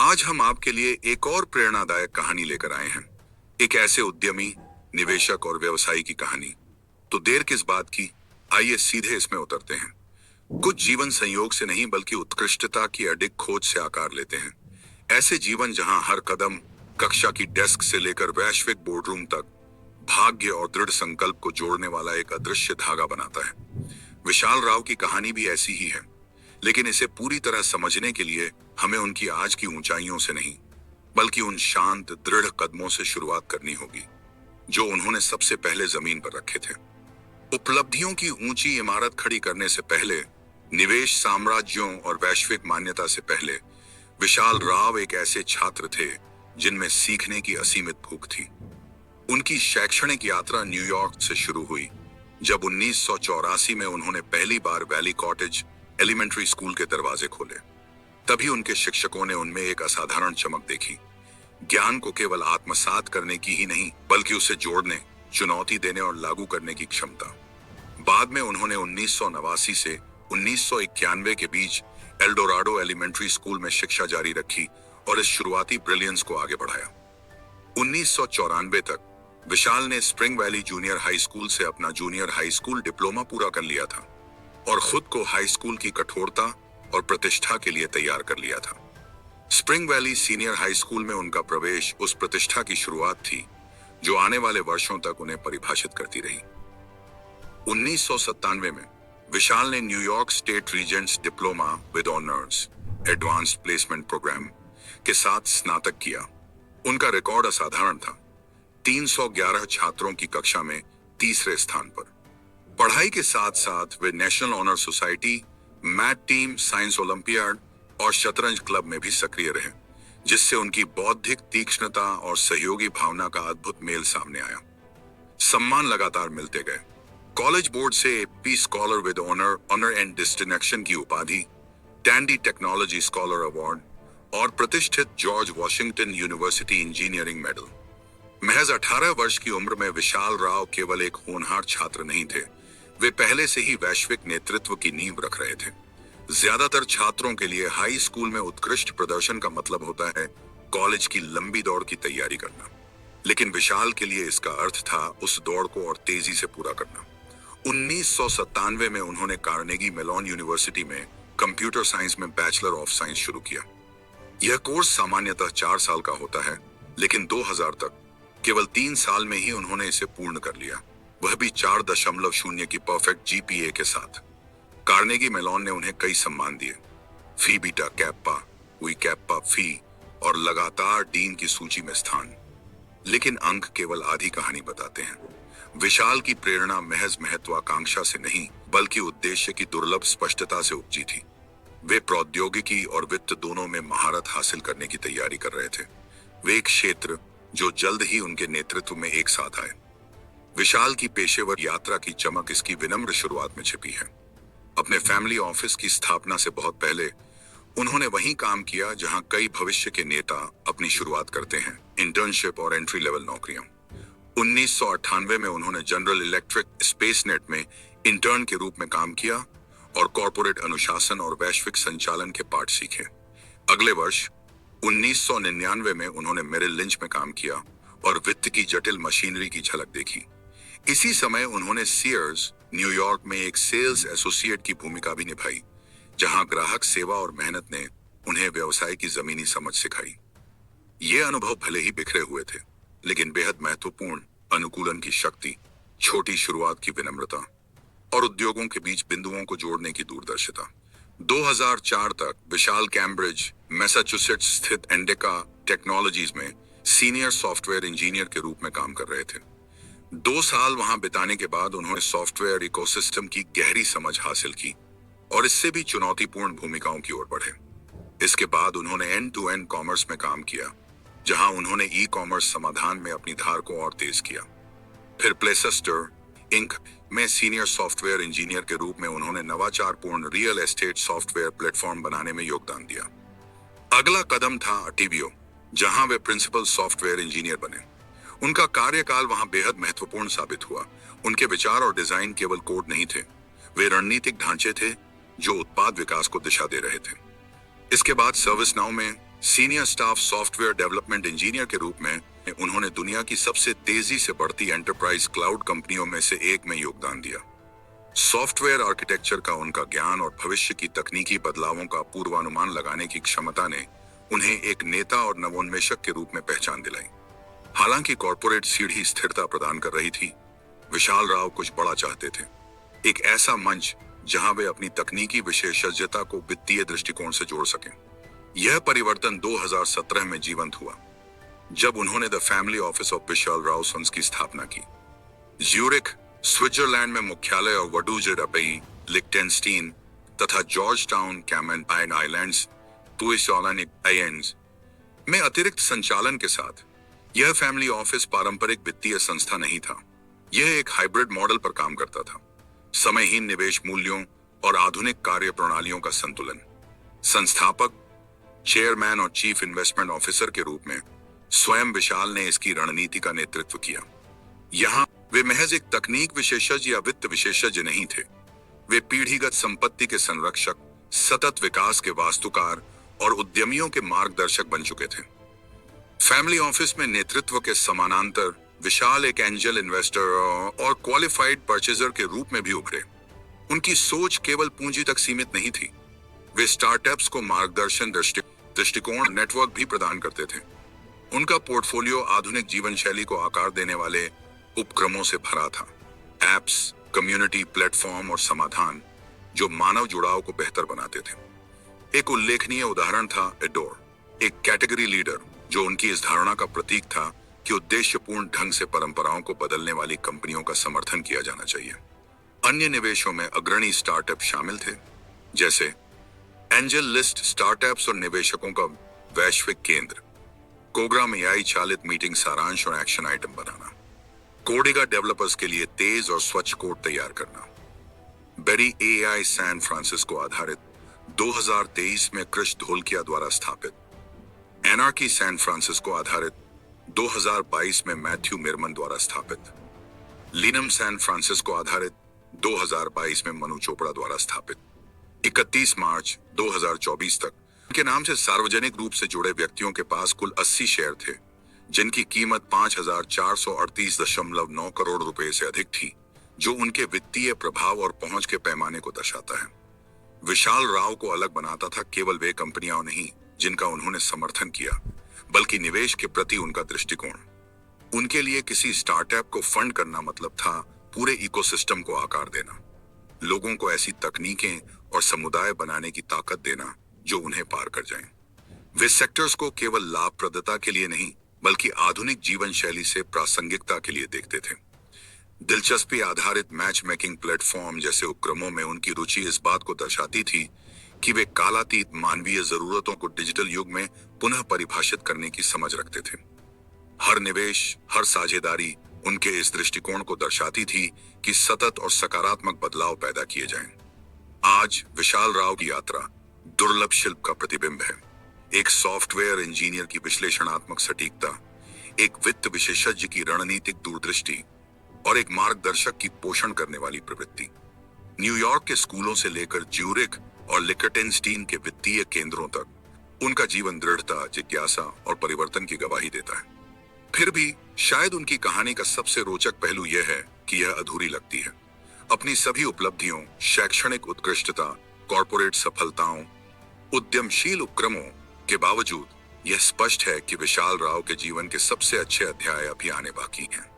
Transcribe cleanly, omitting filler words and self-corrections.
आज हम आपके लिए एक और प्रेरणादायक कहानी लेकर आए हैं। एक ऐसे उद्यमी, निवेशक और व्यवसायी की कहानी। तो देर किस बात की, आइए सीधे इसमें उतरते हैं। कुछ जीवन संयोग से नहीं बल्कि उत्कृष्टता की अडिग खोज से आकार लेते हैं। ऐसे जीवन जहां हर कदम कक्षा की डेस्क से लेकर वैश्विक बोर्डरूम तक भाग्य और दृढ़ संकल्प को जोड़ने वाला एक अदृश्य धागा बनाता है। विशाल राव की कहानी भी ऐसी ही है, लेकिन इसे पूरी तरह समझने के लिए हमें उनकी आज की ऊंचाइयों से नहीं बल्कि उन शांत दृढ़ कदमों से शुरुआत करनी होगी जो उन्होंने सबसे पहले जमीन पर रखे थे। उपलब्धियों की ऊंची इमारत खड़ी करने से पहले, निवेश साम्राज्यों और वैश्विक मान्यता से पहले, विशाल राव एक ऐसे छात्र थे जिनमें सीखने की असीमित भूख थी। उनकी शैक्षणिक यात्रा न्यूयॉर्क से शुरू हुई जब 1984 में उन्होंने पहली बार वैली कॉटेज एलिमेंट्री स्कूल के दरवाजे खोले। तभी उनके शिक्षकों ने उनमें एक असाधारण चमक देखी। ज्ञान को केवल आत्मसात करने की ही नहीं बल्कि उसे जोड़ने, चुनौती देने और लागू करने की क्षमता। बाद में उन्होंने 1989 से 1991 के बीच एल्डोराडो एलिमेंट्री स्कूल में शिक्षा जारी रखी और इस शुरुआती ब्रिलियंस को आगे बढ़ाया। 1994 तक विशाल ने spring valley junior high school से अपना जूनियर हाई स्कूल डिप्लोमा पूरा कर लिया था और खुद को हाई स्कूल की कठोरता और प्रतिष्ठा के लिए तैयार कर लिया था। Spring valley senior high school में उनका प्रवेश उस प्रतिष्ठा की शुरुआत थी जो आने वाले वर्षों तक उन्हें परिभाषित करती रही। 1997 में विशाल ने New York State Regents diploma with honours advanced placement program के साथ स्नातक किया। उनका रिकॉर्ड असाधारण था, 311 छात्रों की कक्षा में तीसरे स्थान पर। पढ़ाई के साथ साथ वे national honour society, math team, science olympiad और शतरंज क्लब में भी सक्रिय रहे, जिससे उनकी बौद्धिक तीक्ष्णता और सहयोगी भावना का अद्भुत मेल सामने आया। सम्मान लगातार मिलते गए। कॉलेज बोर्ड से AP scholar with honour and distinction की उपाधि, टैंडी टेक्नोलॉजी स्कॉलर अवार्ड और प्रतिष्ठित George Washington University engineering medal. महज 18 वर्ष की उम्र में विशाल राव केवल एक होनहार छात्र नहीं थे, वे पहले से ही वैश्विक नेतृत्व की नींव रख रहे थे। ज्यादातर छात्रों के लिए हाई स्कूल में उत्कृष्ट प्रदर्शन का मतलब होता है कॉलेज की लंबी दौड़ की तैयारी करना, लेकिन विशाल के लिए इसका अर्थ था उस दौड़ को और तेजी से पूरा करना। 1997 में उन्होंने कार्नेगी मेलॉन यूनिवर्सिटी में कंप्यूटर साइंस में बैचलर ऑफ साइंस शुरू किया। यह कोर्स सामान्यतः 4 साल का होता है, लेकिन 2000 तक केवल 3 साल में ही उन्होंने इसे पूर्ण कर लिया, वह भी 4.0 की परफेक्ट जीपीए के साथ। कार्नेगी मेलॉन ने उन्हें कई सम्मान दिए, फी बीटा कैप्पा, वी कैप्पा फी और लगातार डीन की सूची में स्थान। लेकिन अंक केवल आधी कहानी बताते हैं। विशाल की प्रेरणा महज महत्वाकांक्षा से नहीं बल्कि उद्देश्य की दुर्लभ स्पष्टता से उपजी थी। वे प्रौद्योगिकी और वित्त दोनों में महारत हासिल करने की तैयारी कर रहे थे। वे एक क्षेत्र जो जल्द ही उनके नेतृत्व में एक साथ आए। विशाल की पेशेवर यात्रा की चमक इसकी विनम्र शुरुआत में छिपी है। अपने फैमिली ऑफिस की स्थापना से बहुत पहले उन्होंने वहीं काम किया जहां कई भविष्य के नेता अपनी शुरुआत करते हैं, इंटर्नशिप और एंट्री लेवल नौकरियां। 1998 में उन्होंने जनरल इलेक्ट्रिक स्पेसनेट में इंटर्न के रूप में काम किया और कॉर्पोरेट अनुशासन और वैश्विक संचालन के पाठ सीखे। अगले वर्ष 1999 में उन्होंने मेरिल लिंच में काम किया और वित्त की जटिल मशीनरी की झलक देखी। इसी समय उन्होंने सीयर्स न्यूयॉर्क में एक सेल्स एसोसिएट की भूमिका भी निभाई, जहां ग्राहक सेवा और मेहनत ने उन्हें व्यवसाय की जमीनी समझ सिखाई। ये अनुभव भले ही बिखरे हुए थे, लेकिन बेहद महत्वपूर्ण अनुकूलन की शक्ति, छोटी शुरुआत की विनम्रता और उद्योगों के बीच बिंदुओं को जोड़ने की दूरदर्शिता। 2004 तक विशाल कैम्ब्रिज, मैसाचुसेट्स स्थित एंडेका टेक्नोलॉजीज में सीनियर सॉफ्टवेयर इंजीनियर के रूप में काम कर रहे थे। 2 साल वहां बिताने के बाद उन्होंने सॉफ्टवेयर इकोसिस्टम की गहरी समझ हासिल की और इससे भी चुनौतीपूर्ण भूमिकाओं की ओर बढ़े। इसके बाद उन्होंने एंड टू एंड कॉमर्स में काम किया, जहां उन्होंने ई कॉमर्स समाधान में अपनी धार को और तेज किया। फिर प्लेसस्टर इंक में सीनियर सॉफ्टवेयर इंजीनियर के रूप में उन्होंने नवाचारपूर्ण रियल एस्टेट सॉफ्टवेयर प्लेटफॉर्म बनाने में योगदान दिया। अगला कदम था अटीवियो, जहां वे प्रिंसिपल सॉफ्टवेयर इंजीनियर बने। उनका कार्यकाल वहां बेहद महत्वपूर्ण साबित हुआ। उनके विचार और डिजाइन केवल कोड नहीं थे, वे रणनीतिक ढांचे थे जो उत्पाद विकास को दिशा दे रहे थे। इसके बाद सर्विस नाउ में senior staff software development engineer के रूप में उन्होंने दुनिया की सबसे तेजी से बढ़ती एंटरप्राइज क्लाउड कंपनियों में से एक में योगदान दिया। सॉफ्टवेयर आर्किटेक्चर का उनका ज्ञान और भविष्य की तकनीकी बदलावों का पूर्वानुमान लगाने की क्षमता ने उन्हें एक नेता और नवोन्मेषक के रूप में पहचान दिलाई। हालांकि कॉर्पोरेट सीढ़ी स्थिरता प्रदान कर रही थी, विशाल राव कुछ बड़ा चाहते थे। एक ऐसा मंच जहां वे अपनी तकनीकी विशेषज्ञता को वित्तीय दृष्टिकोण से जोड़ सकें। यह परिवर्तन 2017 में जीवंत हुआ, जब उन्होंने the family office of Vishal Rao Sons की स्थापना की। ज्यूरिख, स्विट्जरलैंड में मुख्यालय और वडूजे रबई, लिक्टेनस्टीन तथा George Town, Cayman Islands, Islands में अतिरिक्त संचालन के साथ यह फैमिली ऑफिस पारंपरिक वित्तीय संस्था नहीं था। यह एक हाइब्रिड मॉडल पर काम करता था, समयहीन निवेश मूल्यों और आधुनिक कार्य प्रणालियों का संतुलन। संस्थापक, चेयरमैन और चीफ इन्वेस्टमेंट ऑफिसर के रूप में स्वयं विशाल ने इसकी रणनीति का नेतृत्व किया। यहाँ वे महज एक तकनीक विशेषज्ञ या वित्त विशेषज्ञ नहीं थे, वे पीढ़ीगत संपत्ति के संरक्षक, सतत विकास के वास्तुकार और उद्यमियों के मार्गदर्शक बन चुके थे। फैमिली ऑफिस में नेतृत्व के समानांतर विशाल एक एंजल इन्वेस्टर और क्वालिफाइड परचेजर के रूप में भी उभरे। उनकी सोच केवल पूंजी तक सीमित नहीं थी, वे स्टार्टअप्स को मार्गदर्शन, दृष्टिकोण, नेटवर्क भी प्रदान करते थे। उनका पोर्टफोलियो आधुनिक जीवन शैली को आकार देने वाले उपक्रमों से भरा था। एप्स, कम्युनिटी प्लेटफॉर्म और समाधान जो मानव जुड़ाव को बेहतर बनाते थे। एक उल्लेखनीय उदाहरण था एडोर, एक कैटेगरी लीडर जो उनकी इस धारणा का प्रतीक था कि उद्देश्यपूर्ण ढंग से परंपराओं को बदलने वाली कंपनियों का समर्थन किया जाना चाहिए। अन्य निवेशों में अग्रणी स्टार्टअप शामिल थे, जैसे एंजल लिस्ट स्टार्टअप्स और निवेशकों का वैश्विक केंद्र, कोगरा में एआई चालित मीटिंग सारांश और एक्शन आइटम बनाना, कोडिगा डेवलपर्स के लिए तेज और स्वच्छ कोड तैयार करना, बेरी एआई सैन फ्रांसिस्को आधारित 2023 में क्रिश धोलकिया द्वारा स्थापित, एनार्की सैन फ्रांसिस्को आधारित 2022 में मैथ्यू मिरमन द्वारा स्थापित, लिनम सैन फ्रांसिस्को आधारित 2022 में मनु चोपड़ा द्वारा स्थापित। 31 मार्च 2024 तक उनके नाम से सार्वजनिक रूप से जुड़े व्यक्तियों के पास कुल 80 शेयर थे, जिनकी कीमत 5,438.9 करोड़ रुपए से अधिक थी, जो उनके वित्तीय प्रभाव और पहुंच के पैमाने को दर्शाता है। विशाल राव को अलग बनाता था केवल वे कंपनियां नहीं जिनका उन्होंने समर्थन किया, बल्कि निवेश के प्रति उनका दृष्टिकोण। उनके लिए किसी स्टार्टअप को फंड करना मतलब था पूरे इकोसिस्टम को आकार देना, लोगों को ऐसी तकनीकें और समुदाय बनाने की ताकत देना जो उन्हें पार कर जाएं। वे सेक्टर्स को केवल लाभप्रदता के लिए नहीं, बल्कि आधुनिक जीवन शैली से प्रासंगिकता के लिए देखते थे। दिलचस्पी आधारित मैच मेकिंग प्लेटफॉर्म जैसे उपक्रमों में उनकी रुचि इस बात को दर्शाती थी कि वे कालातीत मानवीय जरूरतों को डिजिटल युग में पुनः परिभाषित करने की समझ रखते थे। हर निवेश, हर साझेदारी उनके इस दृष्टिकोण को दर्शाती थी कि सतत और सकारात्मक बदलाव पैदा किए जाएं। आज विशाल राव की यात्रा दुर्लभ शिल्प का प्रतिबिंब है। एक सॉफ्टवेयर इंजीनियर की विश्लेषणात्मक सटीकता, एक वित्त विशेषज्ञ की रणनीतिक दूरदृष्टि और एक मार्गदर्शक की पोषण करने वाली प्रवृत्ति। न्यूयॉर्क के स्कूलों से लेकर ज्यूरिख और लिकटेनस्टीन के वित्तीय केंद्रों तक उनका जीवन दृढ़ता, जिज्ञासा और परिवर्तन की गवाही देता है। फिर भी शायद उनकी कहानी का सबसे रोचक पहलू यह है कि यह अधूरी लगती है। अपनी सभी उपलब्धियों, शैक्षणिक उत्कृष्टता, कॉर्पोरेट सफलताओं, उद्यमशील उपक्रमों के बावजूद यह स्पष्ट है कि विशाल राव के जीवन के सबसे अच्छे अध्याय अभी आने बाकी हैं।